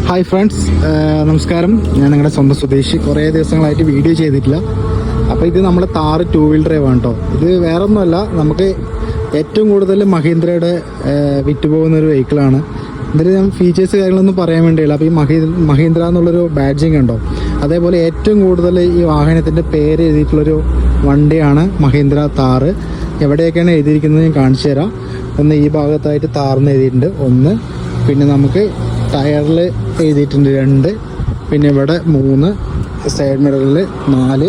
Hi friends, നമസ്കാരം. ഞാൻ നിങ്ങളുടെ സ്വന്തം സ്വദേശി. കുറേ ദിവസങ്ങളായിട്ട് വീഡിയോ ചെയ്തിട്ടില്ല. അപ്പോൾ ഇത് നമ്മുടെ താർ 2 വീൽ ഡ്രൈവ് ആണ് കേട്ടോ. ഇത് വേറെ ഒന്നുമല്ല, നമുക്ക് ഏറ്റവും കൂടുതൽ മഹീന്ദ്രയുടെ വിറ്റുപോകുന്നൊരു വെഹിക്കിളാണ്. ഇതിൽ ഞാൻ ഫീച്ചേഴ്സ് കാര്യങ്ങളൊന്നും പറയാൻ വേണ്ടിയില്ല. അപ്പോൾ ഈ മഹീന്ദ്ര എന്നുള്ളൊരു ബാഡ്ജിങ് ഉണ്ടോ, അതേപോലെ ഏറ്റവും കൂടുതൽ ഈ വാഹനത്തിൻ്റെ പേര് എഴുതിയിട്ടുള്ളൊരു വണ്ടിയാണ് മഹീന്ദ്ര താർ. എവിടെയൊക്കെയാണ് എഴുതിയിരിക്കുന്നത് ഞാൻ കാണിച്ചു തരാം. ഒന്ന് ഈ ഭാഗത്തായിട്ട് താർന്ന് എഴുതിയിട്ടുണ്ട് 1, പിന്നെ നമുക്ക് ടയറിൽ എഴുതിയിട്ടുണ്ട് 2, പിന്നെ ഇവിടെ 3, സൈഡ് മിററിൽ 4,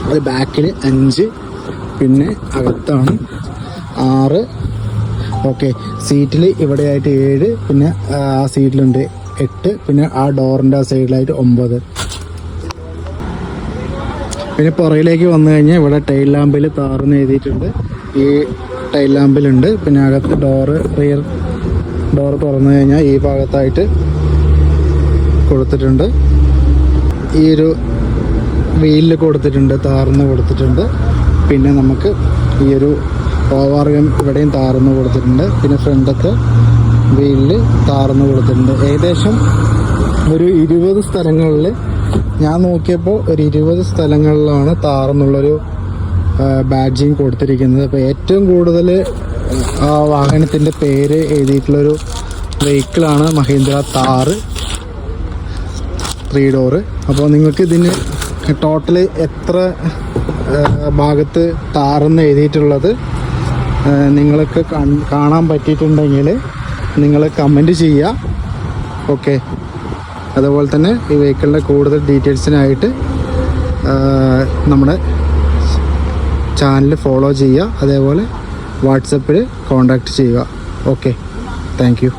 അത് ബാക്കിൽ 5, പിന്നെ അകത്താണ് 6. ഓക്കെ, സീറ്റിൽ ഇവിടെയായിട്ട് 7, പിന്നെ ആ സീറ്റിലുണ്ട് 8, പിന്നെ ആ ഡോറിൻ്റെ ആ സൈഡിലായിട്ട് 9. പിന്നെ പുറകിലേക്ക് വന്നു കഴിഞ്ഞാൽ ഇവിടെ ടൈൽ ലാമ്പിൽ താർന്ന് എഴുതിയിട്ടുണ്ട്. ഈ ടൈൽ ലാമ്പിലുണ്ട്. പിന്നെ അകത്ത് റിയർ ഡോറ് തുറന്നു കഴിഞ്ഞാൽ ഈ ഭാഗത്തായിട്ട് കൊടുത്തിട്ടുണ്ട്. ഈ ഒരു വീലിൽ കൊടുത്തിട്ടുണ്ട്, താർന്ന് കൊടുത്തിട്ടുണ്ട്. പിന്നെ നമുക്ക് ഈ ഒരു ഓവർഗം ഇവിടെയും താർന്ന് കൊടുത്തിട്ടുണ്ട്. പിന്നെ ഫ്രണ്ടത്തെ വീലിൽ താർന്ന് കൊടുത്തിട്ടുണ്ട്. ഏകദേശം ഒരു 20 സ്ഥലങ്ങളിൽ ഞാൻ നോക്കിയപ്പോൾ ഒരു 20 സ്ഥലങ്ങളിലാണ് താറെന്നുള്ളൊരു ബാഡ്ജിങ് കൊടുത്തിരിക്കുന്നത്. അപ്പോൾ ഏറ്റവും കൂടുതൽ ആ വാഹനത്തിൻ്റെ പേര് എഴുതിയിട്ടുള്ളൊരു വെഹിക്കിളാണ് മഹീന്ദ്ര താർ 3 ഡോറ്. അപ്പോൾ നിങ്ങൾക്ക് ഇതിന് ടോട്ടൽ എത്ര ഭാഗത്ത് താറെന്ന് എഴുതിയിട്ടുള്ളത് നിങ്ങൾക്ക് കാണാൻ പറ്റിയിട്ടുണ്ടെങ്കിൽ നിങ്ങൾ കമൻറ്റ് ചെയ്യുക. ഓക്കെ, അതുപോലെ തന്നെ ഈ വെഹിക്കിളിൻ്റെ കൂടുതൽ ഡീറ്റെയിൽസിനായിട്ട് നമ്മുടെ ചാനൽ ഫോളോ ചെയ്യുക. അതേപോലെ വാട്സപ്പിൽ കോൺടാക്റ്റ് ചെയ്യുക. Okay, thank you.